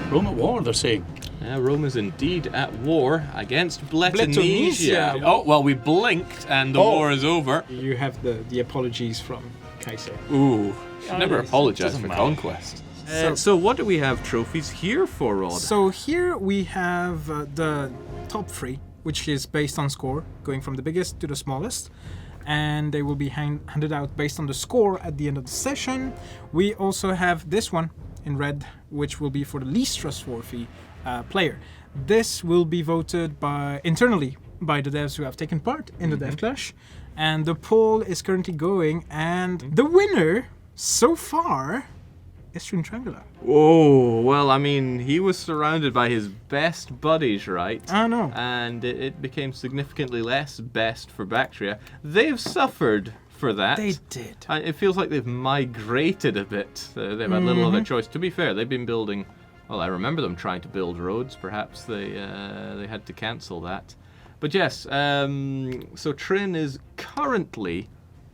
Rome at war, they're saying. Rome is indeed at war against Bletonesia. Bletonesia. Oh, well, we blinked and the war is over. You have the apologies from Kaiser. Ooh, should never apologize doesn't for matter. conquest. So what do we have trophies here for, Rod? So here we have the top 3, which is based on score, going from the biggest to the smallest. And they will be handed out based on the score at the end of the session. We also have this one in red, which will be for the least trustworthy player. This will be voted internally by the devs who have taken part in the Dev Clash. And the poll is currently going, and the winner so far is Triangula. Oh, well, I mean, he was surrounded by his best buddies, right? I know. And it became significantly less best for Bactria. They've suffered for that. They did. It feels like they've migrated a bit. They've had little other choice. To be fair, they've been building... Well, I remember them trying to build roads. Perhaps they had to cancel that. But yes, so Trin is currently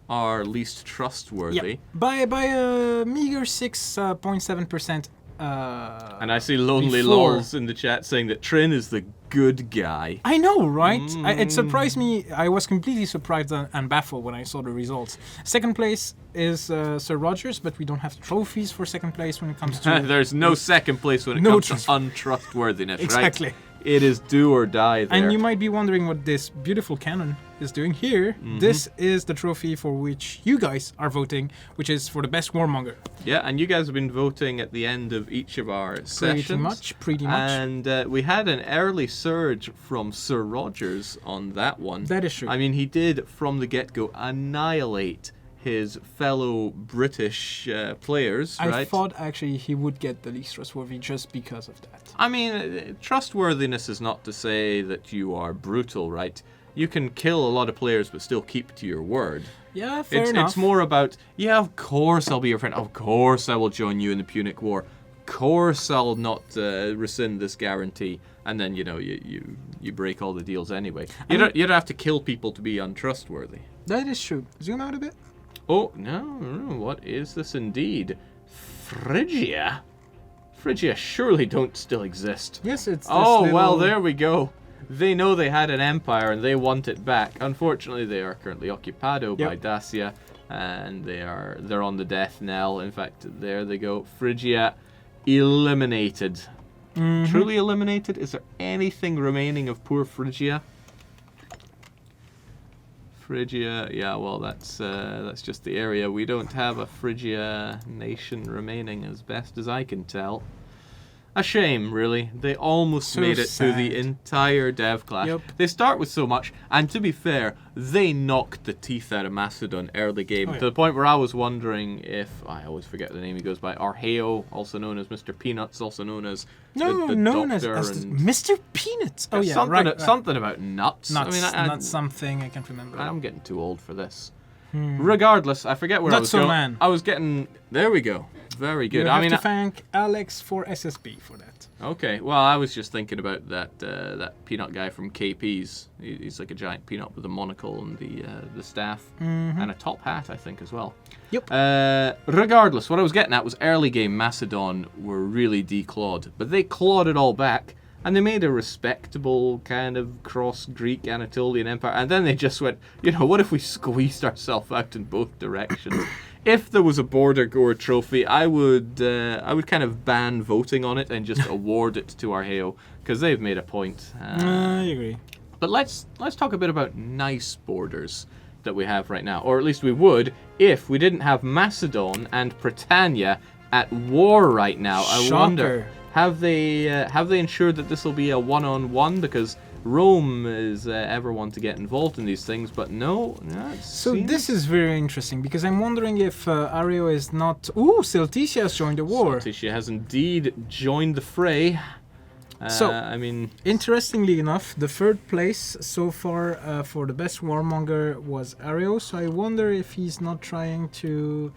our least trustworthy. By a meager 6.7%. And I see Lonely before. Lols in the chat saying that Trin is the good guy. I know, right? It surprised me. I was completely surprised and baffled when I saw the results. Second place is Sir Rogers, but we don't have trophies for second place when it comes to... There's no second place when it comes to untrustworthiness, Exactly. right? It is do or die there. And you might be wondering what this beautiful cannon is doing here. This is the trophy for which you guys are voting, which is for the best warmonger. Yeah, and you guys have been voting at the end of each of our sessions. Pretty much. And we had an early surge from Sir Rogers on that one. That is true. I mean, he did, from the get-go, annihilate his fellow British players, right? I thought actually he would get the least trustworthy just because of that. I mean, trustworthiness is not to say that you are brutal, right? You can kill a lot of players but still keep to your word. Yeah, fair enough. It's more about, yeah, of course I'll be your friend. Of course I will join you in the Punic War. Of course I'll not rescind this guarantee. And then, you break all the deals anyway. You don't have to kill people to be untrustworthy. That is true. Zoom out a bit. Oh, no, what is this indeed? Phrygia? Phrygia surely don't still exist. Yes, it's this well, there we go. They know they had an empire and they want it back. Unfortunately, they are currently occupado by Dacia, and they're on the death knell. In fact, there they go. Phrygia eliminated. Truly eliminated? Is there anything remaining of poor Phrygia? Phrygia, yeah, well, that's just the area. We don't have a Phrygia nation remaining, as best as I can tell. A shame, really. They almost made it sad. to the entire Dev Clash. Yep. They start with so much, and to be fair, they knocked the teeth out of Macedon early game, to the point where I was wondering if, I always forget the name he goes by, Arheo, also known as Mr. Peanuts, also known as the known as Doctor, and Mr. Peanuts. Oh, yeah, something, something about nuts. Nuts, I mean, not something, I can't remember. I'm getting too old for this. Regardless, I forget where I was going. Man. I was getting... There we go. Very good. You have to thank Alex for SSB for that. Okay. Well, I was just thinking about that peanut guy from KP's. He's like a giant peanut with a monocle and the staff and a top hat, I think, as well. Yep. Regardless, what I was getting at was early game Macedon were really declawed, but they clawed it all back. And they made a respectable kind of cross-Greek Anatolian empire. And then they just went, what if we squeezed ourselves out in both directions? If there was a Border Gore trophy, I would kind of ban voting on it and just award it to Arheo, because they've made a point. I agree. But let's talk a bit about nice borders that we have right now. Or at least we would if we didn't have Macedon and Britannia at war right now. I wonder... Have they ensured that this will be a one-on-one? Because Rome is ever one to get involved in these things, but no. So this is very interesting, because I'm wondering if Ario is not... Ooh, Celticia has joined the war. Celticia has indeed joined the fray. I mean, interestingly enough, the third place so far for the best warmonger was Ario, so I wonder if he's not trying to...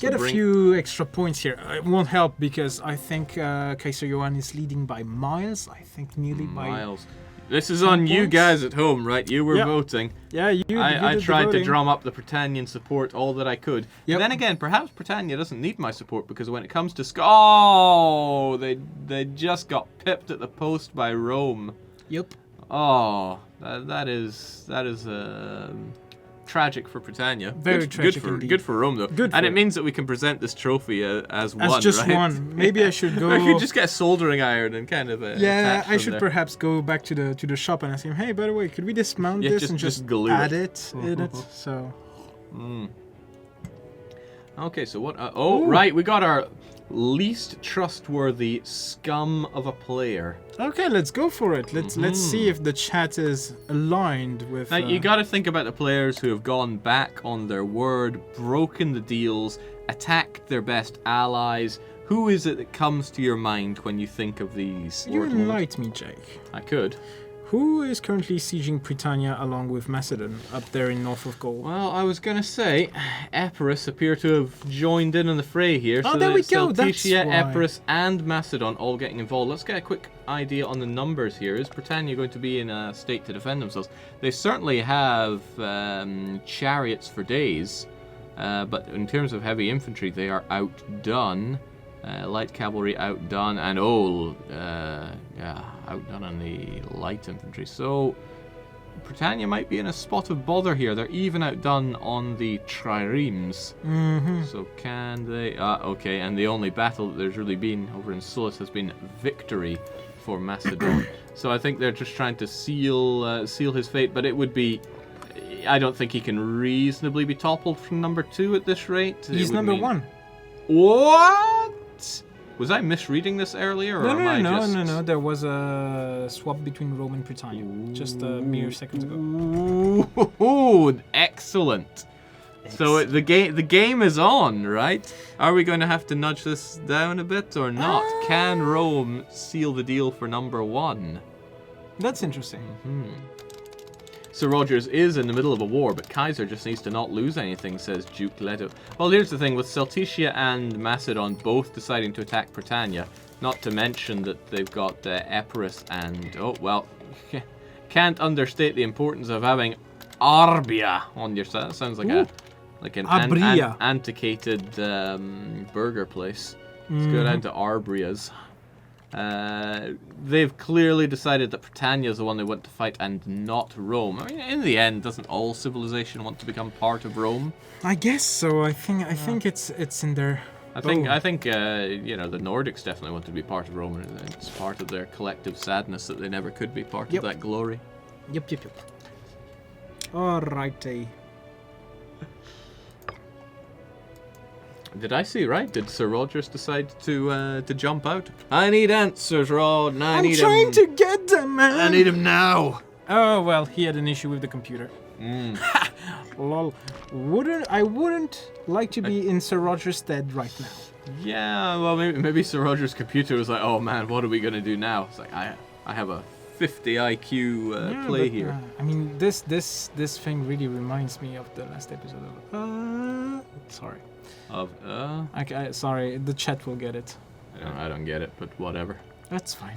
Get a few extra points here. It won't help because I think Kaiser Johan is leading by miles. I think nearly by... Miles. This is on you points. guys at home, right? You were Yep. voting. Yeah, you I did the tried to voting. drum up the Britannian support all that I could. Yep. Then again, perhaps Britannia doesn't need my support because when it comes to oh, they just got pipped at the post by Rome. Yep. Oh, that is tragic for Britannia. Very tragic indeed. Good for Rome though. Good for and it it. means that we can present this trophy as one. As just right? one. Maybe I should go. I could just get a soldering iron and kind of Yeah, attach I them should there. perhaps go back to the shop and ask him, hey, by the way, could we dismount Yeah, this just- and just just glue add it. it in it? So Okay, so what? Right, we got our least trustworthy scum of a player. okay, let's go for it. Let's see if the chat is aligned with. Now, you got to think about the players who have gone back on their word, broken the deals, attacked their best allies. Who is it that comes to your mind when you think of these? You Lord Lord? enlighten me, Jake. I could. Who is currently sieging Britannia along with Macedon up there in north of Gaul? Well, I was going to say, Epirus appear to have joined in on the fray here. Oh, so there that we it's go, that's Celticia, why. Epirus, and Macedon all getting involved. Let's get a quick idea on the numbers here. Is Britannia going to be in a state to defend themselves? They certainly have chariots for days, but in terms of heavy infantry, they are outdone. Light cavalry outdone, and outdone on the light infantry. So Britannia might be in a spot of bother here. They're even outdone on the triremes. So can they? Okay, and the only battle that there's really been over in Sulis has been victory for Macedon. So I think they're just trying to seal his fate. But it would be. I don't think he can reasonably be toppled from number 2 at this rate. He's number 1. What? Was I misreading this earlier? Or am I just... No. There was a swap between Rome and Britannia just a mere seconds ago. Ooh, excellent. So the game is on, right? Are we going to have to nudge this down a bit or not? Can Rome seal the deal for number 1? That's interesting. Sir Rogers is in the middle of a war, but Kaiser just needs to not lose anything, says Duke Leto. Well, here's the thing, with Celticia and Macedon both deciding to attack Britannia, not to mention that they've got Epirus and... Oh, well, can't understate the importance of having Arbia on your side. That sounds like an antiquated burger place. Let's go down to Arbria's. They've clearly decided that Britannia is the one they want to fight and not Rome. I mean, in the end, doesn't all civilization want to become part of Rome? I guess so. I think it's in their. I think the Nordics definitely want to be part of Rome. And it's part of their collective sadness that they never could be part of that glory. Yep. Alrighty. Did I see right? Did Sir Rogers decide to jump out? I need answers, Rod, and I I'm need trying to get them, man. I need him now. Oh well, he had an issue with the computer. Lol. I wouldn't like to be in Sir Roger's stead right now. Yeah, well, maybe Sir Roger's computer was like, oh man, what are we gonna do now? It's like I have a 50 IQ play here. I mean, this thing really reminds me of the last episode of. Sorry. Sorry, the chat will get it. I don't get it, but whatever. That's fine.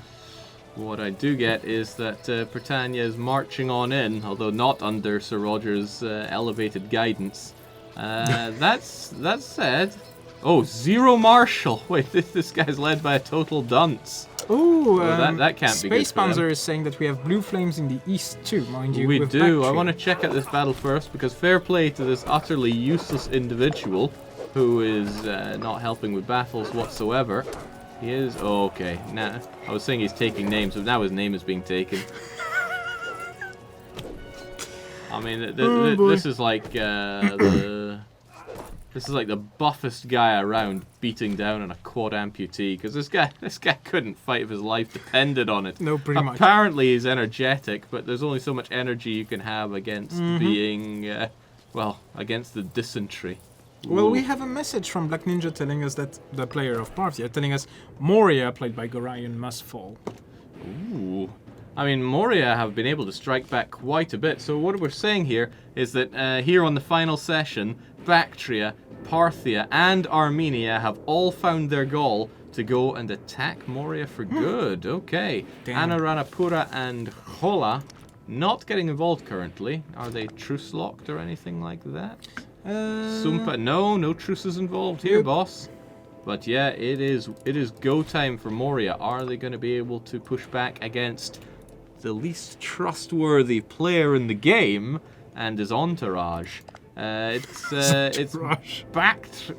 What I do get is that Britannia is marching on in, although not under Sir Roger's elevated guidance. That's said. Oh, zero marshal. Wait, this guy's led by a total dunce. Ooh, that can't be good Space for them. Panzer is saying that we have blue flames in the east too, mind you. We with do. Bactria. I want to check out this battle first because fair play to this utterly useless individual who is not helping with battles whatsoever. He is... Oh, okay. Nah, I was saying he's taking names, but now his name is being taken. I mean, this is like this is like the buffest guy around beating down on a quad amputee because this guy couldn't fight if his life depended on it. No, pretty much. Apparently he's energetic, but there's only so much energy you can have against being against the dysentery. Well, Ooh. we have a message from Black Ninja telling us that the player of Parthia telling us Moria, played by Gorion, must fall. Ooh. I mean, Moria have been able to strike back quite a bit. So what we're saying here is that here on the final session, Bactria, Parthia, and Armenia have all found their goal. to go and attack Moria for good. Okay. Damn. Anaranapura and Hola not getting involved currently. Are they truce locked or anything like that? Sumpa, no truces involved here, Nope. boss. But yeah, it is go time for Moria. Are they going to be able to push back against the least trustworthy player in the game and his entourage? It's backed.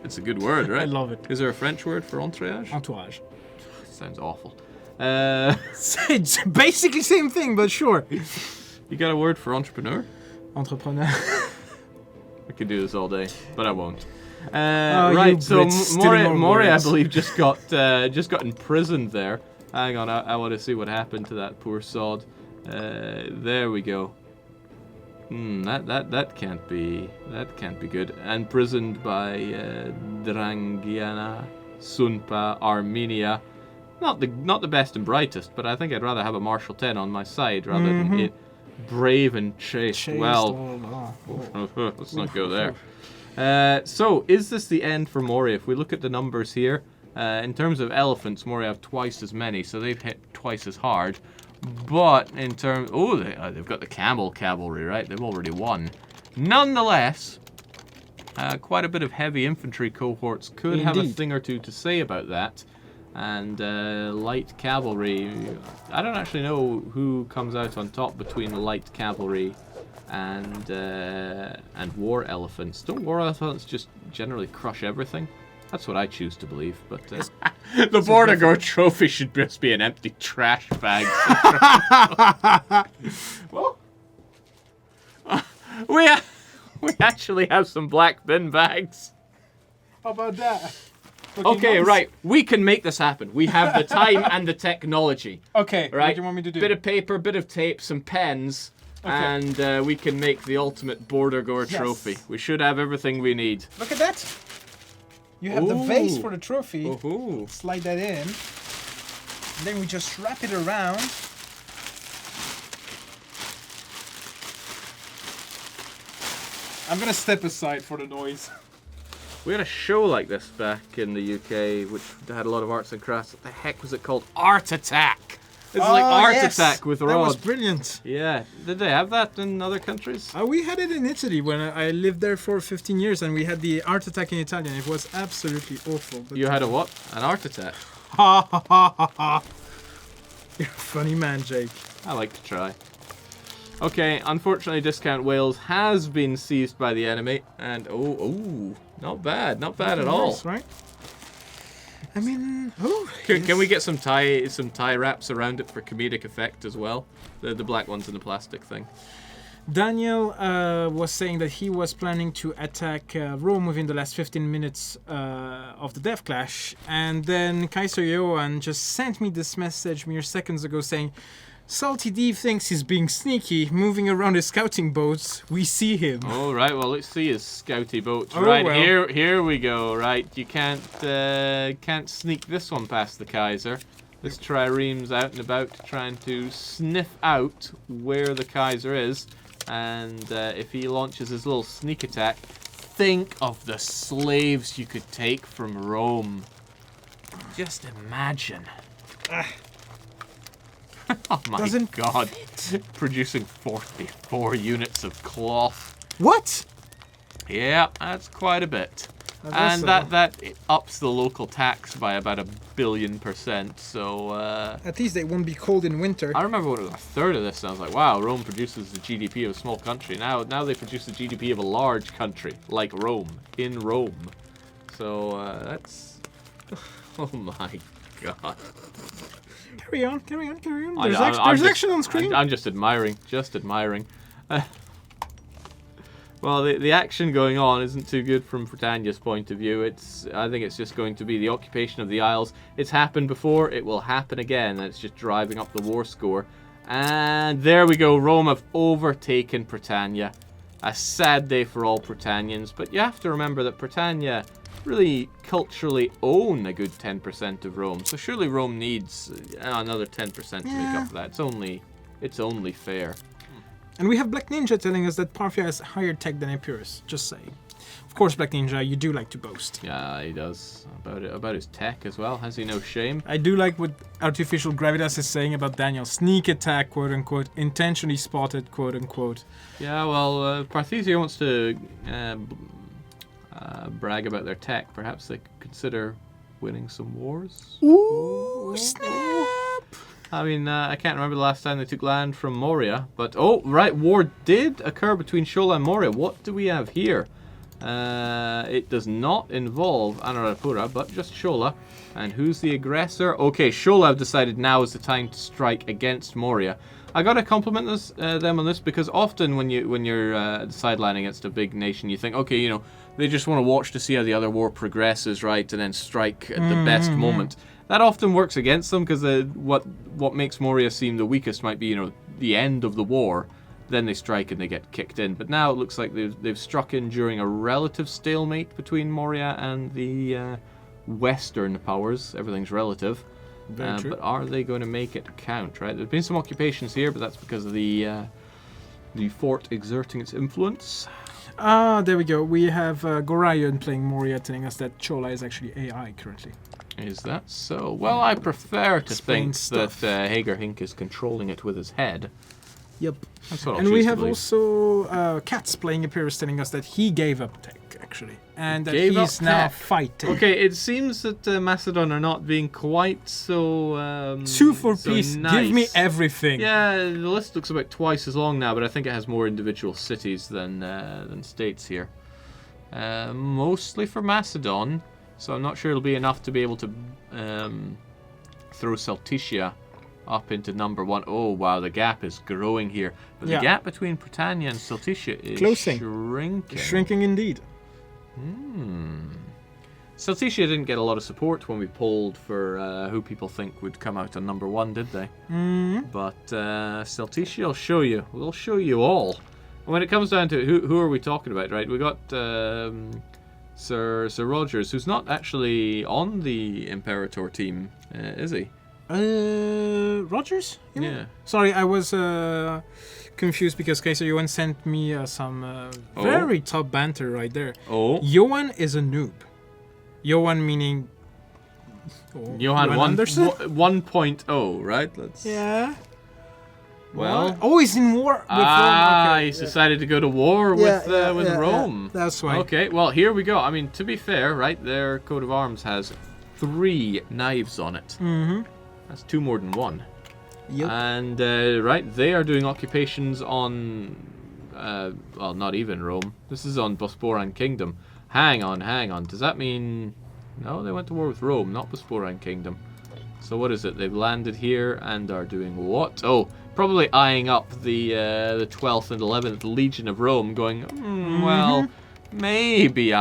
It's a good word, right? I love it. Is there a French word for entourage? Entourage. Sounds awful. It's basically same thing, but sure. You got a word for entrepreneur? Entrepreneur. I could do this all day, but I won't. Oh, right, so Brits stealing our Moria, I words. believe, just got imprisoned there. Hang on, I want to see what happened to that poor sod. There we go. That can't be good. Imprisoned by Drangiana, Sunpa, Armenia. Not the best and brightest, but I think I'd rather have a Marshal 10 on my side rather than it brave and chaste. Well, let's not go there. So, is this the end for Moria? If we look at the numbers here, in terms of elephants, Moria have twice as many, so they've hit twice as hard. But in terms... they've got the camel cavalry, right? They've already won. Nonetheless, quite a bit of heavy infantry cohorts could have a thing or two to say about that. And light cavalry... I don't actually know who comes out on top between the light cavalry and war elephants. Don't war elephants just generally crush everything? That's what I choose to believe, but the Border Guard trophy should just be an empty trash bag. Well, we actually have some black bin bags. How about that? Okay, right. We can make this happen. We have the time and the technology. Okay, right? what do you want me to do? Bit of paper, bit of tape, some pens, and we can make the ultimate Border Guard trophy. We should have everything we need. Look at that. You have the vase for the trophy. Ooh. Slide that in. Then we just wrap it around. I'm gonna step aside for the noise. We had a show like this back in the UK, which had a lot of arts and crafts. What the heck was it called? Art Attack! It's like Art Attack with Rod. That was brilliant. Yeah. Did they have that in other countries? We had it in Italy when I lived there for 15 years, and we had the Art Attack in Italian. It was absolutely awful. But You had a what? An Art Attack? Ha ha ha ha ha. You're a funny man, Jake. I like to try. Okay, unfortunately, Discount Wales has been seized by the enemy, and not bad at all. Nice, right? I mean, Can we get some tie wraps around it for comedic effect as well? The black ones in the plastic thing. Daniel was saying that he was planning to attack Rome within the last 15 minutes of the Death Clash, and then Kaiser Johan just sent me this message mere seconds ago saying, Salty D thinks he's being sneaky, moving around his scouting boats. We see him. All right, well, let's see his scouty boats. Oh, right, well. here we go. Right, you can't sneak this one past the Kaiser. This trireme's out and about trying to sniff out where the Kaiser is. And if he launches his little sneak attack, think of the slaves you could take from Rome. Just imagine. Oh my god. Producing 44 units of cloth. What? Yeah, that's quite a bit. And that ups the local tax by about 1 billion%. So At least they won't be cold in winter. I remember when it was a third of this, and I was like, wow, Rome produces the GDP of a small country. Now they produce the GDP of a large country, like Rome, in Rome. So that's... Oh my god. Carry on. There's I'm action on screen. I'm just admiring. Well, the action going on isn't too good from Britannia's point of view. I think it's just going to be the occupation of the Isles. It's happened before. It will happen again. And it's just driving up the war score. And there we go. Rome have overtaken Britannia. A sad day for all Britannians. But you have to remember that Britannia really culturally own a good 10% of Rome. So surely Rome needs another 10% to make up for that. It's only fair. And we have Black Ninja telling us that Parthia has higher tech than Epirus. Just saying. Of course, Black Ninja, you do like to boast. Yeah, he does. About his tech as well. Has he no shame? I do like what Artificial Gravitas is saying about Daniel. Sneak attack, quote unquote. Intentionally spotted, quote unquote. Yeah, well, Parthesia wants to brag about their tech. Perhaps they could consider winning some wars. Ooh, snap! I mean, I can't remember the last time they took land from Moria, but oh, right, war did occur between Shola and Moria. What do we have here? It does not involve Anuradhapura, but just Shola. And who's the aggressor? Okay, Shola have decided now is the time to strike against Moria. I gotta compliment them on this, because often when you're sidelining against a big nation, you think, okay, you know, they just want to watch to see how the other war progresses, right, and then strike at the best moment. That often works against them, because what makes Moria seem the weakest might be, you know, the end of the war. Then they strike and they get kicked in. But now it looks like they've struck in during a relative stalemate between Moria and the Western powers. Everything's relative. Very true. But are they going to make it count, right? There's been some occupations here, but that's because of the fort exerting its influence. There we go. We have Gorion playing Moria telling us that Chola is actually AI currently. Is that so? Well, I prefer to think stuff. that Hager Hink is controlling it with his head. Yep. That's what I'll And we choose to have believe. also Katz playing Imperius telling us that he gave up tech, actually. And that Gave up he's now tech. fighting. Okay, it seems that Macedon are not being quite so... Sue for so peace. nice. Give me everything. Yeah, the list looks about twice as long now, but I think it has more individual cities than states here. Mostly for Macedon, so I'm not sure it'll be enough to be able to throw Celticia up into number one. Oh, wow, the gap is growing here. But Yeah. the gap between Britannia and Celticia is Closing. shrinking. Shrinking indeed. Celticia didn't get a lot of support when we polled for who people think would come out on number one, did they? But Celticia will show you. We'll show you all. When it comes down to it, who are we talking about, right? We got Sir Rogers, who's not actually on the Imperator team, is he? Rogers? You mean? Yeah. Sorry, I was confused because Kaiser Johan sent me some very top banter right there. Oh. Johan is a noob. Johan meaning... Johan Anderson? 1.0, right? Let's. Yeah. Well. What? Oh, he's in war with Rome. Okay, He's decided to go to war with Rome. That's why. Okay, well, here we go. I mean, to be fair, right, their coat of arms has 3 knives on it. Mm-hmm. That's 2 more than 1. Yep. And, right, they are doing occupations on, well, not even Rome. This is on Bosporan Kingdom. Hang on. Does that mean... No, they went to war with Rome, not Bosporan Kingdom. So what is it? They've landed here and are doing what? Oh, probably eyeing up the 12th and 11th Legion of Rome, going, well, maybe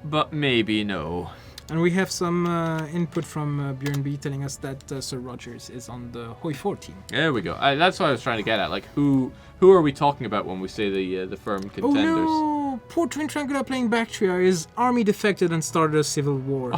but maybe no. And we have some input from Björn B telling us that Sir Rogers is on the Hoi 4 team. There we go. That's what I was trying to get at. Like, who are we talking about when we say the firm contenders? Oh no! Poor Twin Triangula playing Bactria. His army defected and started a civil war.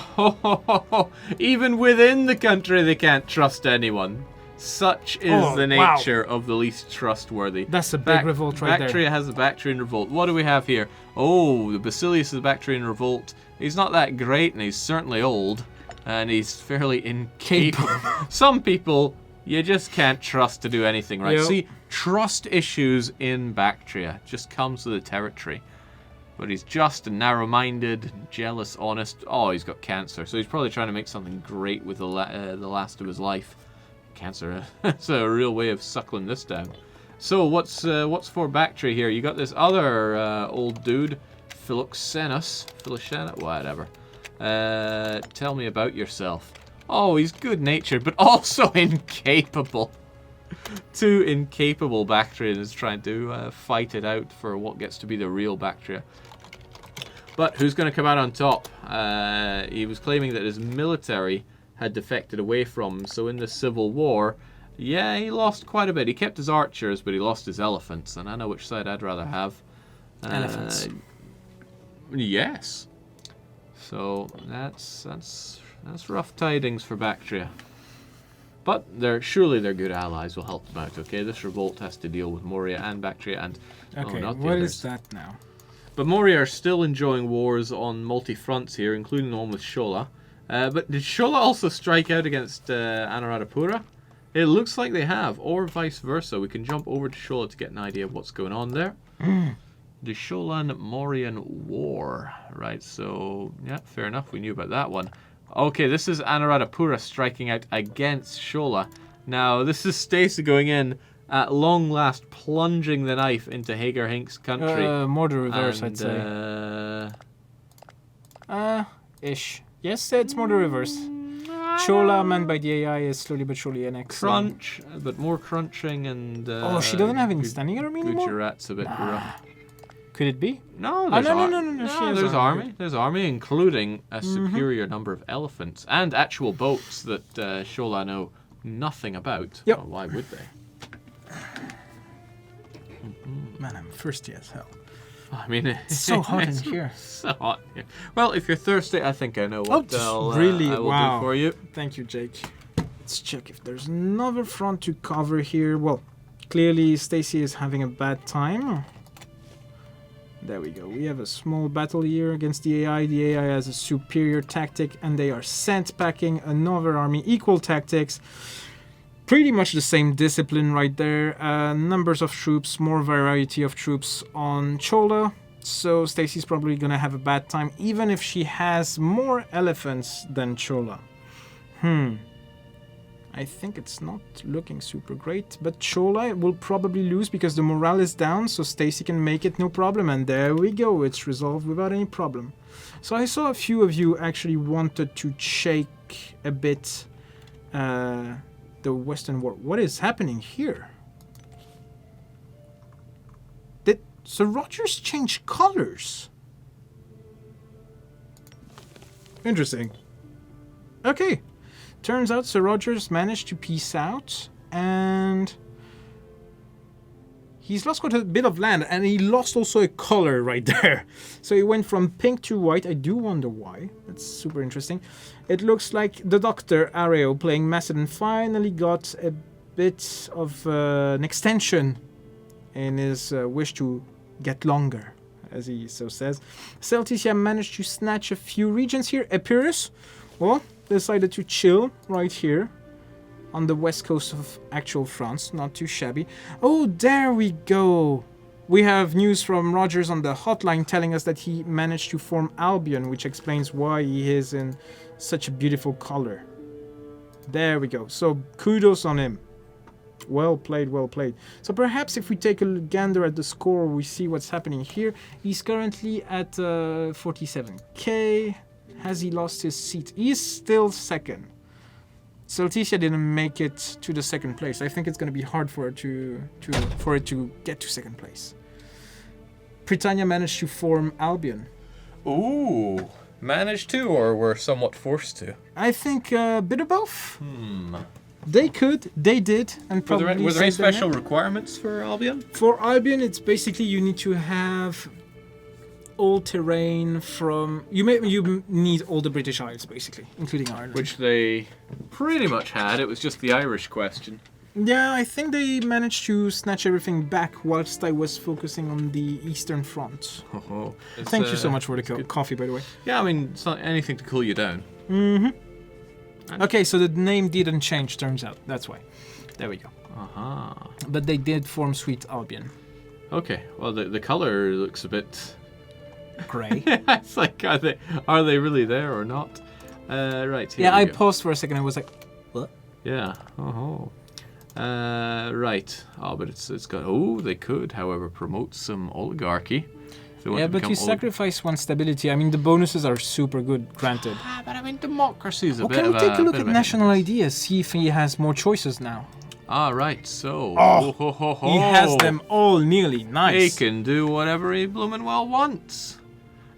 Even within the country, they can't trust anyone. Such is the nature of the least trustworthy. That's a big revolt right there. Bactria has the Bactrian revolt. What do we have here? Oh, the Basilius of the Bactrian revolt. He's not that great, and he's certainly old, and he's fairly incapable. Some people you just can't trust to do anything, right? Yep. See, trust issues in Bactria just comes with the territory. But he's just and narrow-minded, jealous, honest. Oh, he's got cancer, so he's probably trying to make something great with the last of his life. Cancer, that's a real way of suckling this down. So what's for Bactria here? You got this other old dude, Philoxenus, whatever. Tell me about yourself. Oh, he's good-natured, but also incapable. 2 incapable Bactrians trying to fight it out for what gets to be the real Bactria. But who's going to come out on top? He was claiming that his military had defected away from him, so in the Civil War, yeah, he lost quite a bit. He kept his archers, but he lost his elephants, and I know which side I'd rather have. Elephants. Yes. So that's rough tidings for Bactria. But surely their good allies will help them out, okay? This revolt has to deal with Moria and Bactria and... Okay, not the what others. is that now? But Moria are still enjoying wars on multi-fronts here, including the one with Shola. But did Shola also strike out against Anuradhapura? It looks like they have, or vice versa. We can jump over to Shola to get an idea of what's going on there. The Sholan-Morian War. Right, so, yeah, fair enough. We knew about that one. Okay, this is Anuradhapura striking out against Shola. Now, this is Stacey going in at long last, plunging the knife into Hagar Hink's country. More the reverse, I'd say. Ish. Yes, it's more the reverse. Chola, manned by the AI, is slowly but surely annexing. Crunch, but more crunching and... oh, she doesn't have any standing army anymore? Gujarat's a bit rough. Could it be? No, No, there's there's army. There's army, including a superior number of elephants and actual boats that Shola know nothing about. Yep. Well, why would they? Man, I'm thirsty as hell. I mean, It's so hot in here. So hot in here. Well, if you're thirsty, I think I know what really? I will Wow. do for you. Thank you, Jake. Let's check if there's another front to cover here. Well, clearly Stacey is having a bad time. There we go. We have a small battle here against the AI. The AI has a superior tactic, and they are sent packing another army. Equal tactics. Pretty much the same discipline right there. Numbers of troops, more variety of troops on Chola. So Stacey's probably gonna have a bad time, even if she has more elephants than Chola. I think it's not looking super great, but Chola will probably lose because the morale is down, so Stacey can make it no problem, and there we go, it's resolved without any problem. So I saw a few of you actually wanted to shake a bit the Western War. What is happening here? Did Sir Rogers change colors? Interesting. Okay. Turns out Sir Rogers managed to peace out, and he's lost quite a bit of land, and he lost also a color right there. So he went from pink to white. I do wonder why. That's super interesting. It looks like the Dr. Areo playing Macedon finally got a bit of an extension in his wish to get longer, as he so says. Celticia managed to snatch a few regions here. Epirus, well, decided to chill right here on the west coast of actual France. Not too shabby. Oh, there we go. We have news from Rogers on the hotline telling us that he managed to form Albion, which explains why he is in such a beautiful color. There we go. So kudos on him. Well played, well played. So perhaps if we take a gander at the score, we see what's happening here. He's currently at 47k. Has he lost his seat? He's still second. Celticia didn't make it to the second place. I think it's going to be hard for it to get to second place. Britannia managed to form Albion. Ooh, managed to, or were somewhat forced to? I think a bit of both. They could, they did, and probably. Were there any special requirements for Albion? For Albion, it's basically you need to have all terrain from you need all the British Isles basically, including Ireland, Which they pretty much had. It was just the Irish question. Yeah, I think they managed to snatch everything back whilst I was focusing on the Eastern Front. Thank you so much for the coffee, by the way. Yeah, I mean, it's not anything to cool you down. Okay, so the name didn't change, turns out. That's why. There we go. But they did form Sweet Albion. Okay, well, the color looks a bit Grey. It's like, are they really there or not? Right. Here Yeah, we I go. paused for a second. I was like, what? Yeah. Right. Oh, but it's got. Oh, they could, however, promote some oligarchy. Yeah, but you sacrifice one stability. I mean, the bonuses are super good, granted. But I mean, democracy is a bit Okay, of we'll take a look bit at of national ideas. See if he has more choices now. Right. So. He has them all nearly. He Nice. can do whatever he bloomin' well wants.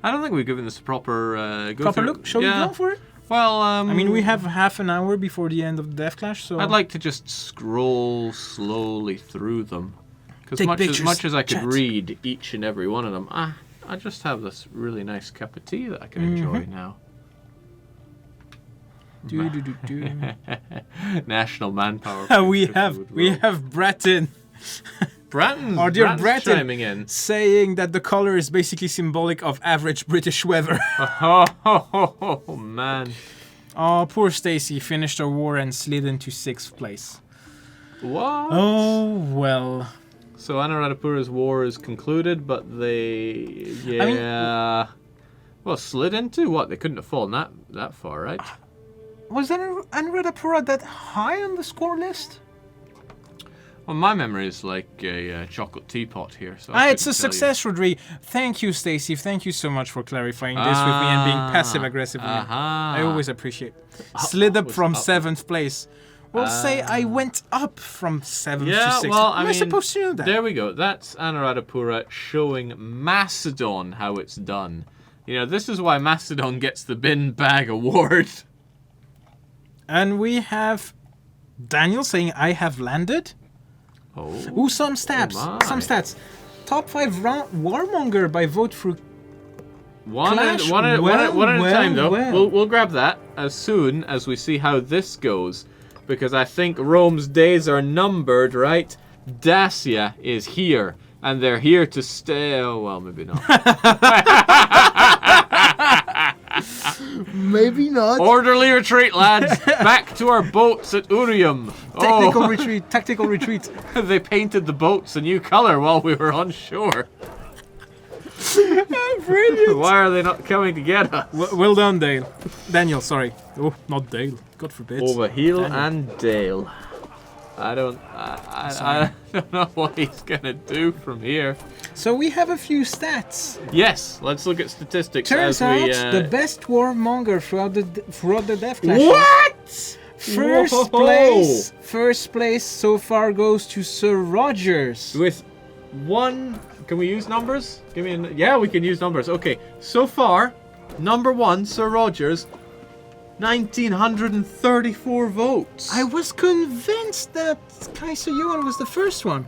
I don't think we've given this a proper Proper look? Shall we go for it? Well, I mean, we have half an hour before the end of the Death Clash, so... I'd like to just scroll slowly through them. Because Take much as I could chat. read each and every one of them, I just have this really nice cup of tea that I can enjoy now. Do. National manpower. we have Breton. Brandon's Bratton chiming in. saying that the color is basically symbolic of average British weather. Oh, man. Oh, poor Stacy finished her war and slid into 6th place. What? Oh, well. So Anuradhapura's war is concluded, but they... Yeah... well, slid into? What? They couldn't have fallen that far, right? Was Anuradhapura that high on the score list? Well, my memory is like a chocolate teapot here. So It's a success, Rodri. Thank you, Stacy. Thank you so much for clarifying this with me and being passive-aggressive with me. I always appreciate. Slid up from 7th place. Well, say I went up from 7th to 6th. Well, Am I supposed to know that? There we go. That's Anuradhapura showing Macedon how it's done. You know, this is why Macedon gets the bin bag award. And we have Daniel saying, I have landed. Oh. Ooh, some stats. Some stats. Top 5 Warmonger by vote through One at Clash. a time, though. Well. We'll grab that as soon as we see how this goes. Because I think Rome's days are numbered, right? Dacia is here. And they're here to stay. Oh, well, maybe not. Maybe not. Orderly retreat, lads. Back to our boats at Urium. Tactical retreat. Tactical retreat. They painted the boats a new color while we were on shore. Brilliant. Why are they not coming to get us? Well done, Dale. Daniel, sorry. Oh, not Dale. God forbid. Over heel Daniel. and Dale. I don't know what he's gonna do from here. So we have a few stats. Yes, let's look at statistics Turns as we. out the best warmonger throughout the death clashes. What? First place so far goes to Sir Rogers. With one, can we use numbers? Give me yeah, we can use numbers. Okay, so far, number 1, Sir Rogers. 1,934 votes. I was convinced that Kaiser Johan was the first one.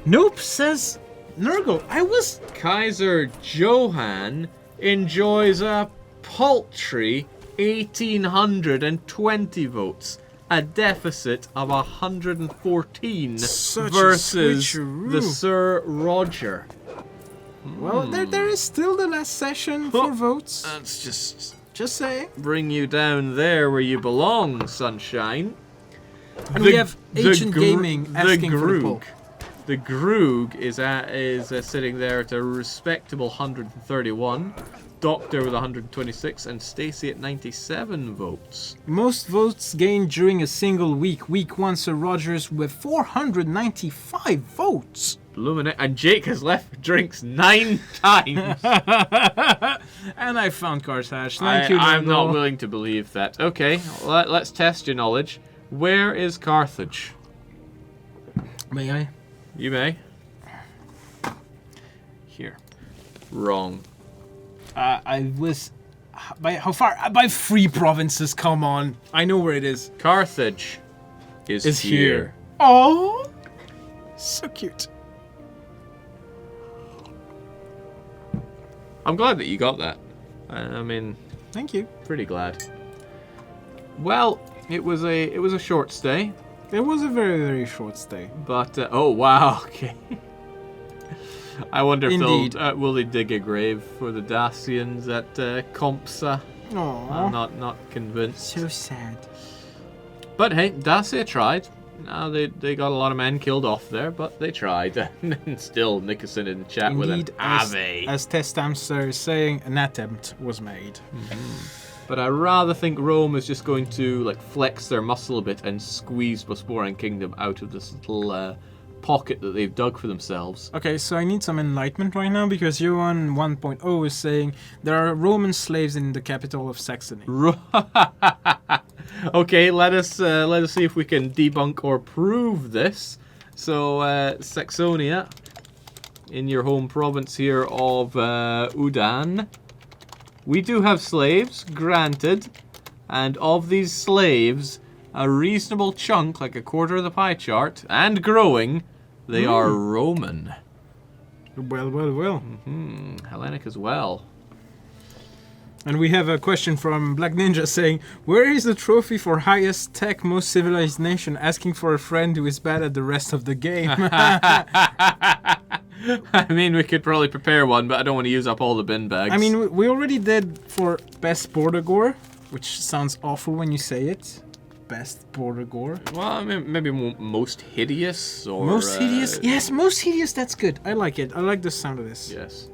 Nope, says Nurgle. I was... Kaiser Johann enjoys a paltry 1,820 votes. A deficit of 114 versus the Sir Roger. Well, there is still the last session for votes. That's Just saying. bring you down there where you belong, sunshine. And we have Ancient Gaming asking for the poll. The Groog is sitting there at a respectable 131. Doctor with 126 and Stacy at 97 votes. Most votes gained during a single week. Week 1, Sir Rogers with 495 votes. Luminate, and Jake has left drinks 9 times. And I found Carthage. Thank you, I'm not Nurgle. willing to believe that. Okay, let's test your knowledge. Where is Carthage? May I? You may. Here. Wrong. I was... By how far? By 3 provinces, come on. I know where it is. Carthage is here. Oh! So cute. I'm glad that you got that. I mean, Thank you. pretty glad. Well, it was a short stay, It was a very, very short stay. but oh wow, okay. I wonder if Indeed. they'll will they dig a grave for the Dacians at Compsa? Aww. I'm not convinced. So sad. But hey, Dacia tried. Now they got a lot of men killed off there, but they tried. And still, Nicholson in the chat with an Indeed, Ave. as Test Amster is saying, an attempt was made. But I rather think Rome is just going to like flex their muscle a bit and squeeze Bosporan Kingdom out of this little pocket that they've dug for themselves. Okay, so I need some enlightenment right now because Johan 1.0 is saying there are Roman slaves in the capital of Saxony. Okay, let us see if we can debunk or prove this. So Saxonia, in your home province here of Udan, we do have slaves, granted, and of these slaves, a reasonable chunk, like a quarter of the pie chart, and growing, they are Roman. Well. Hellenic as well. And we have a question from Black Ninja saying, where is the trophy for highest tech, most civilized nation? Asking for a friend who is bad at the rest of the game. I mean, we could probably prepare one, but I don't want to use up all the bin bags. I mean, we already did for best border gore, which sounds awful when you say it. Best border gore. Well, I mean, maybe most hideous or... Most hideous? Yes, most hideous, that's good. I like it. I like the sound of this. Yes.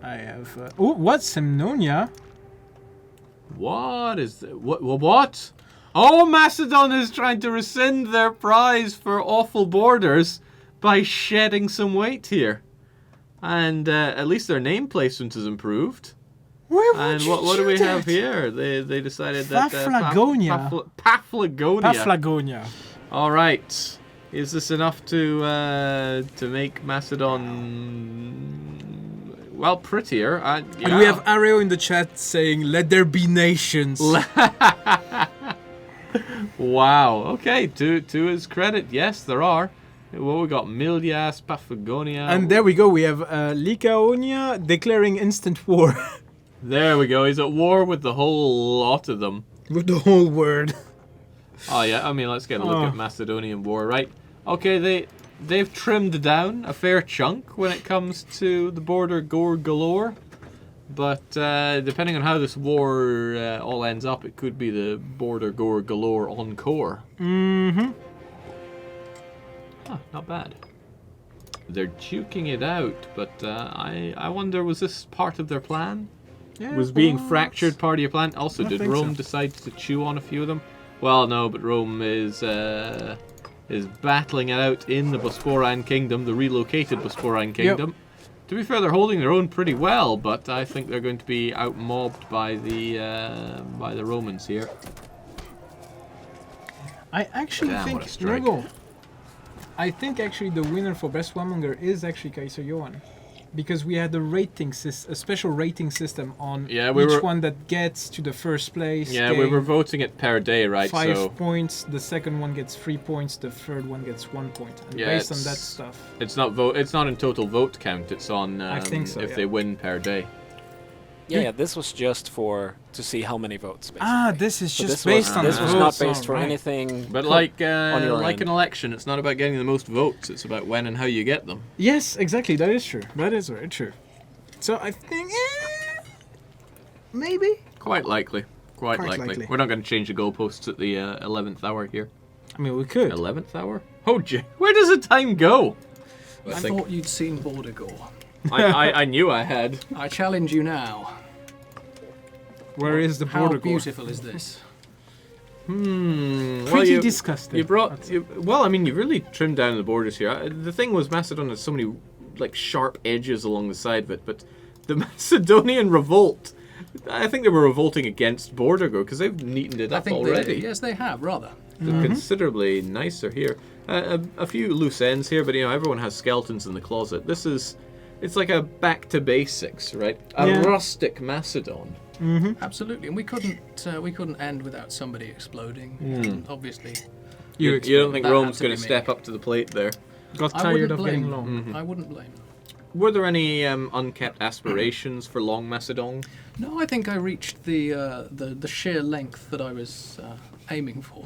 I have... oh, what? Semnonia? What is that? What? Oh, Macedon is trying to rescind their prize for awful borders by shedding some weight here. And at least their name placement has improved. Where would And you what do we that? have here? They decided that... Paphlagonia. Paphlagonia. Paphlagonia. All right. Is this enough to make Macedon... Well, prettier. Yeah. And we have Areo in the chat saying, let there be nations. Wow. Okay, to his credit, yes, there are. Well, we got Milias, Paphlagonia. And there we go. We have Lycaonia declaring instant war. There we go. He's at war with the whole lot of them. With the whole word. Oh, yeah. I mean, let's get a look at Macedonian war, right? Okay, they've trimmed down a fair chunk when it comes to the border gore galore. But depending on how this war all ends up, it could be the border gore galore encore. Mm-hmm. Huh, not bad. They're duking it out, but I wonder, was this part of their plan? Yeah, Was being fractured part of your plan? Also, I did think Rome so. decide to chew on a few of them? Well, no, but Rome is battling it out in the Bosporan Kingdom, the relocated Bosporan Kingdom. To be fair, they're holding their own pretty well, but I think they're going to be outmobbed by the Romans here. I actually Damn, think what a strike. Rogo, I think actually the winner for best warmonger is actually Kaiser Johan, because we had a special rating system on each one that gets to the first place. Yeah, we were voting it per day, right? 5 points. The second one gets 3 points. The third one gets 1 point. And based on that stuff, it's not in total vote count. It's on I think so, if yeah. they win per day. Yeah, this was just to see how many votes, basically. this is So just this based was, on this the was votes, not based for alright. anything. But on like your an end. election, it's not about getting the most votes. It's about when and how you get them. Yes, exactly. That is true. That is very true. So I think, maybe. Quite likely. Quite Quite likely. likely. We're not going to change the goalposts at the 11th hour here. I mean, we could. 11th hour? Oh, where does the time go? I thought you'd seen Border Gore. I knew I had. I challenge you now. Where is the How border gore? beautiful is this? Pretty disgusting. Well, I mean, you've really trimmed down the borders here. The thing was, Macedon has so many like sharp edges along the side of it, but the Macedonian revolt, I think they were revolting against border gore because they've neatened it I up think already. yes, they have, rather. They're considerably nicer here. A few loose ends here, but everyone has skeletons in the closet. It's like a back to basics, right? A rustic Macedon. Absolutely, and we couldn't end without somebody exploding. And obviously, You don't think That Rome's had to going be to me. step up to the plate there? Got I tired wouldn't of getting blame. long. I wouldn't blame. Were there any unkept aspirations for Long Macedon? No, I think I reached the sheer length that I was aiming for.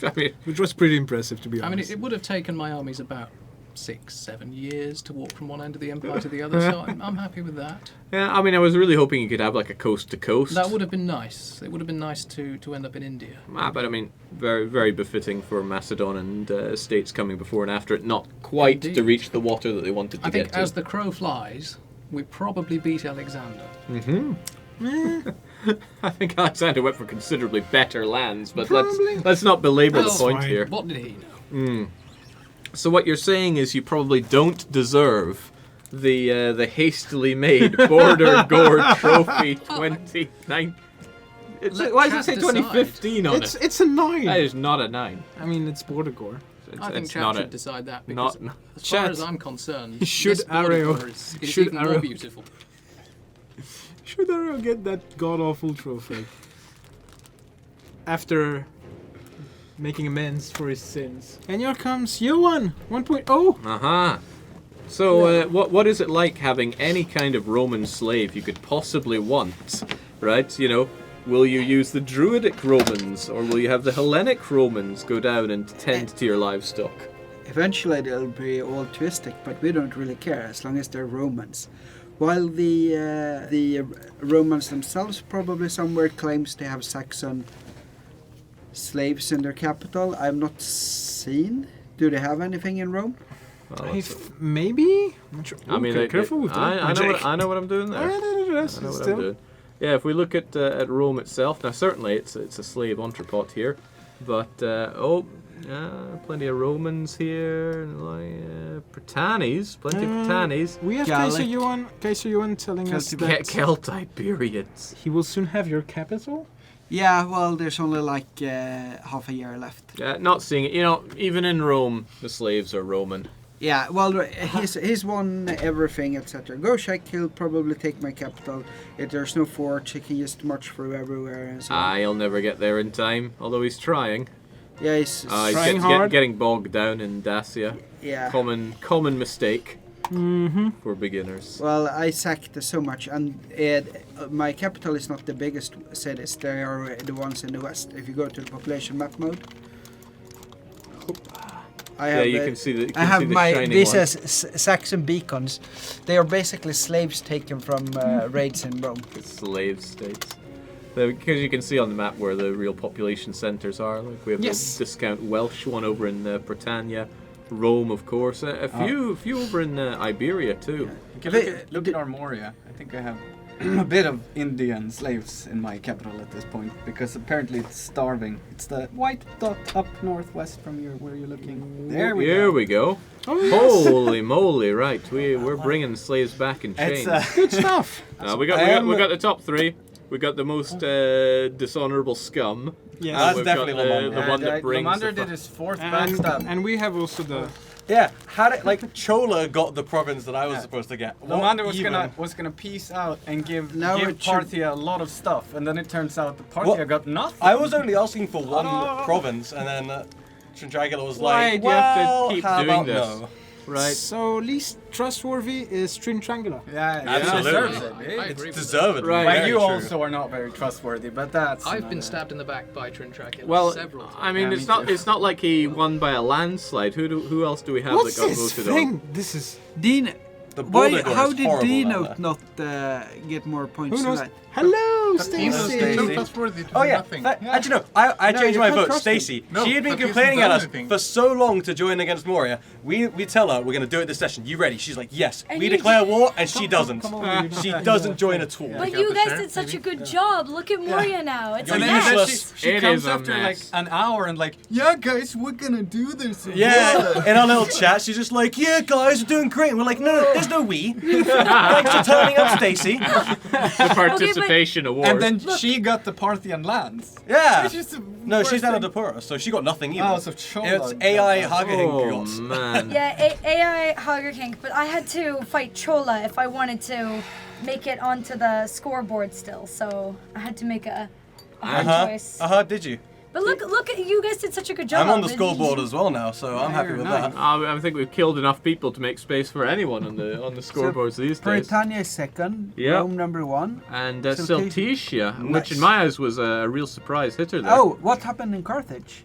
I mean, Which was pretty impressive, to be I mean, honest. it would have taken my armies about 6-7 years to walk from one end of the empire to the other, so I'm happy with that. yeah, I mean, I was really hoping you could have like a coast to coast. That would have been nice. It would have been nice to end up in India. But I mean, very, very befitting for Macedon and states coming before and after it, not quite to Indeed. reach the water that they wanted to I get think to. as the crow flies, we probably beat Alexander. I think Alexander went for considerably better lands, but Probably. let's not belabor the That's point fine. here. What did he know? So what you're saying is you probably don't deserve the hastily made Border Gore Trophy 2019. Let Why does it chat say decide. 2015 on it? It's a 9. That is not a 9. I mean, it's border gore. I think it's chat not should a. decide that not- because, as Chat far as I'm concerned, should this border Areo- gore is should even more Areo- beautiful. Should Areo get that god-awful trophy? After making amends for his sins. And here comes Johan 1.0. Uh-huh. So what is it like having any kind of Roman slave you could possibly want right? You know, will you use the Druidic Romans, or will you have the Hellenic Romans go down and tend to your livestock? Eventually they'll be all twistic, but we don't really care as long as they're Romans. While the Romans themselves probably somewhere claims they have Saxon slaves in their capital. I've not seen. Do they have anything in Rome? Well, Maybe? I'm not sure. I mean, careful with that. I know what I'm doing there. I know what I'm doing. Yeah, if we look at Rome itself, now certainly it's a slave entrepot here, but plenty of Romans here, Britannies, plenty of Britannies. We have Kaiser Yuan telling us that Celtiberians. he will soon have your capital. Yeah, well, there's only like half a year left. Not seeing it. You know, even in Rome, the slaves are Roman. Yeah, well, he's won everything, etc. Go check, he'll probably take my capital. If there's no forts, he can just march through everywhere and so on. He'll never get there in time, although he's trying. Yeah, he's trying hard. Getting bogged down in Dacia. Yeah. Common mistake for beginners. Well, I sacked so much, and my capital is not the biggest cities. They are the ones in the west. If you go to the population map mode, You can see the. I have these one. as Saxon beacons. They are basically slaves taken from raids in Rome. Slave states. Because you can see on the map where the real population centres are. Like we have the discount Welsh one over in Britannia, Rome, of course. A few over in Iberia too. Look at our Moria. I think I have a bit of Indian slaves in my capital at this point, because apparently it's starving. It's the white dot up northwest from where you're looking. There we go. Oh, yes. Holy moly! Right, we're bringing the slaves back in chains. Good stuff. We got the top three. We got the most dishonourable scum. Yes. That's we've definitely got the one that brings. Lomander did his fourth backstab. And we have also the... Yeah, Chola got the province that I was supposed to get. Lomander was gonna peace out and give Parthia a lot of stuff, and then it turns out that Parthia got nothing. I was only asking for one province, and then Trindragula was like, you have to well, keep how doing about this? no? Right. So least trustworthy is Triangula. Yeah, Absolutely. I It's agree with deservedly. Right. But very you true. also are not very trustworthy, but that's... I've been stabbed in the back by Trintragula Well, several times. I mean, Yeah, it's me not. too. It's not like he won by a landslide. Who else do we have What's that got this voted thing? on? This is... Dean, The Border how is did horrible Dino down not get more points Who knows? tonight? Hello, Dino's Stacy. so trustworthy to Oh do yeah, nothing. actually no, I No, changed you my can't vote. trust him. Stacey, No, she had been but he hasn't complaining done at us anything. for so long to join against Moria. We tell her we're going to do it this session. You ready? She's like, yes. And We you declare did- war, and she doesn't. She doesn't join at all. But Take you out the guys share, did such a maybe? good job. Look at Moria now. It's You're a And then useless. she It comes is a after like mess. an hour and like, yeah guys, we're gonna do this. Yeah, in our little chat, she's just like, yeah, guys, we're doing great. And we're like, no, there's no we. Thanks for turning up, Stacey. The participation award. And then she got the Parthian lands. Yeah. Which is the No, she's worst down at thing. Depura, so she got nothing either. Oh, so Chola It's got AI that. Hagahing Oh got. man. Yeah, AI Hogger King, but I had to fight Chola if I wanted to make it onto the scoreboard still, so I had to make a hard choice. Did you? But look at you guys did such a good job. I'm on the And- scoreboard as well now, so I'm happy with that. I think we've killed enough people to make space for anyone on the scoreboards these days. Britannia is second, Yeah. Rome number 1. And Celticia. Celticia, Nice. which in my eyes was a real surprise hitter there. Oh, what happened in Carthage?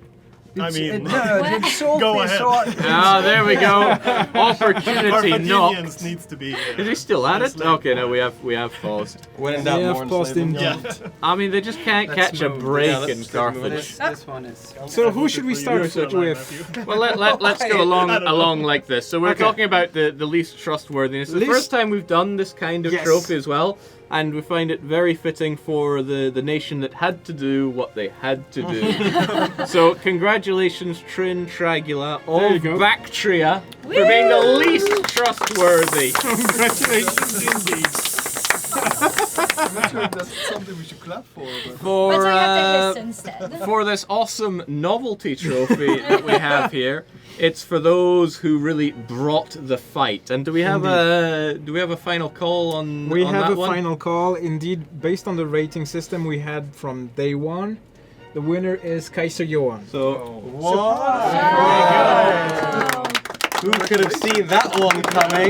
Did Sophie Go ahead. Ah, there we go. Opportunity Carthaginians knocked. needs to be. Is he still at it? Okay, no, we have paused. When in doubt, Yeah, more paused in. Yeah. I mean, they just can't Let's catch a move. break Yeah, in let's Carthage. This one is... So who should we start You're so with? Well, let's go along like this. So we're talking about the least trustworthiness. It's the Least- first time we've done this kind of Yes. trophy as well, and we find it very fitting for the nation that had to do what they had to do. So congratulations, Trintragula There you of go. Bactria for being the least trustworthy. Congratulations indeed. I'm not sure if that's something we should clap for. But... For But so you have to hiss instead. for this awesome novelty trophy that we have here. It's for those who really brought the fight. And do we have a final call on We on have that a one? final call. Indeed, based on the rating system we had from day one, the winner is Kaiser Johan. So Wow. Who could have seen that one coming?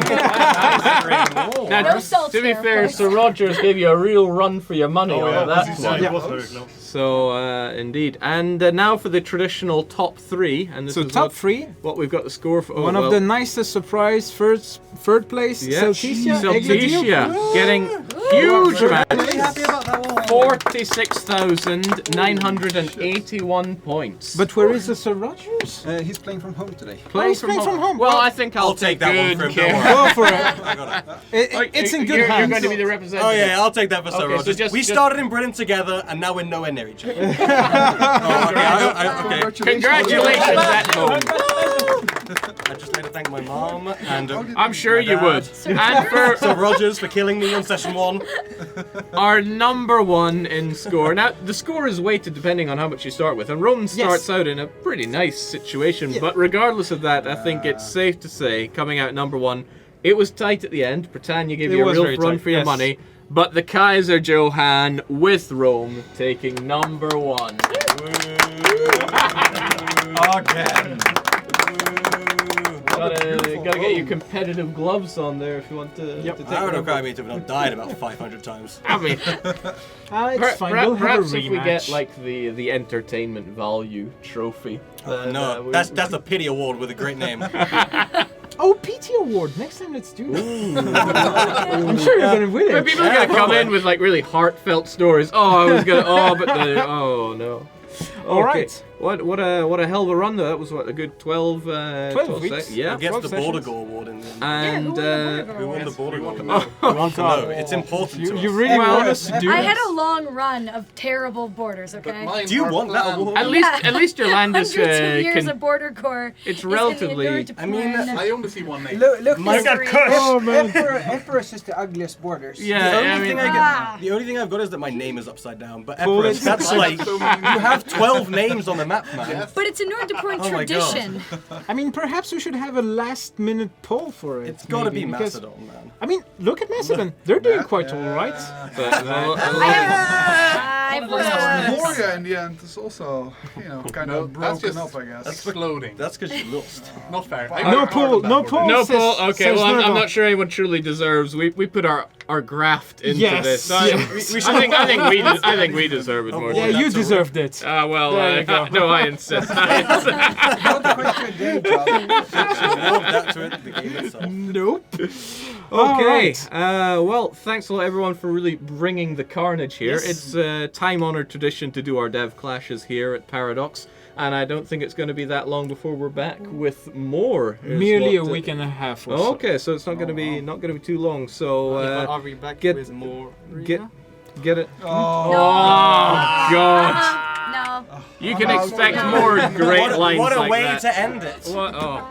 Now, No salt to be here, fair, folks. Sir Rogers gave you a real run for your money on that one. Yeah. was very close. So, indeed. And now for the traditional top three. And this So is top what, three, what we've got the score for. Oh, one well, of the nicest surprise third place, yeah, Celticia. Celticia getting huge amount. Really happy about that one. 46,981 points. But where is the Sir Rogers? He's playing from home today. playing he's playing from home. Well, I think I'll take that one good for him, don't care. Go for it. I got it. It's in good You're hands. going to be the representative. Oh yeah, I'll take that for Sir Okay, so Rogers. just- We just- started in Britain together, and now we're nowhere near each other. Okay. Congratulations at home. I'd just like to thank my mom and I'm sure you would. And for Sir Rogers for killing me on session 1. our number one in score. Now, the score is weighted depending on how much you start with, and Rome starts out in a pretty nice situation, but regardless of that, I think it's safe to say, coming out number one, it was tight at the end. Britannia gave It you a was real very run tight, for your yes. money, but the Kaiser Johann with Rome taking number one. Again. Gotta get your competitive gloves on there if you want to take That would number- require me to have died about 500 times. I mean, It's fine. We'll have a perhaps if we rematch. get like the entertainment value trophy. then, No, we- that's a pity award with a great name. Oh, PT award. Next time, let's do it. I'm sure you're gonna win But it. people are gonna come in with like really heartfelt stories. Oh, I was gonna. Oh, but the. Oh no. All Okay. right. What a hell of a run though. That was what a good 12. 12 weeks. sec- Yeah. Who gets the 12 Border sessions. Gore award in the end? And Who won the Border Gore? to We know. want to know. It's important to You us. really want us to do I this? had a long run of terrible borders, okay? Do you want that award? at least your land is 102 years can. of border corps. It's is in the relatively- Endurance I mean, plan. I only see one name. Look, My God, History. Kush! Oh man. Emperor's is the ugliest borders. Yeah. The I only, mean, thing I Ah. get, the only thing I've got is that my name is upside down. But Cool, Emperor, it's- that's like you have 12 names on the map, man. But it's a Nordiport Oh my God. tradition. I mean, perhaps we should have a last-minute poll for it. It's got to maybe, be because- Macedon, man. I mean, look at Macedon. They're doing quite all right. but, well, I've Moria in the end is also, kind of broken up, I guess. Exploding. That's because you lost. Not fair. No poll. No poll. no, says- Paul. Okay, says well, I'm Nerval. not sure anyone truly deserves. We put our graft into Yes, this. yes. I think we deserve it more. Yeah, Well, you that's a deserved it. Well, There you go. no, I insist. I insist. Don't quit your day job. Add that to it, the game itself. Nope. Okay. Alright. Well, thanks a lot, everyone, for really bringing the carnage here. Yes. It's a time-honored tradition to do our dev clashes here at Paradox, and I don't think it's going to be that long before we're back with more. is Merely a what, week and a half or so. Okay, so it's not going to be too long. So Are we back get- with more? get it. No. Oh God! No. You can expect more great lines What a like way that. to end it. What? Oh.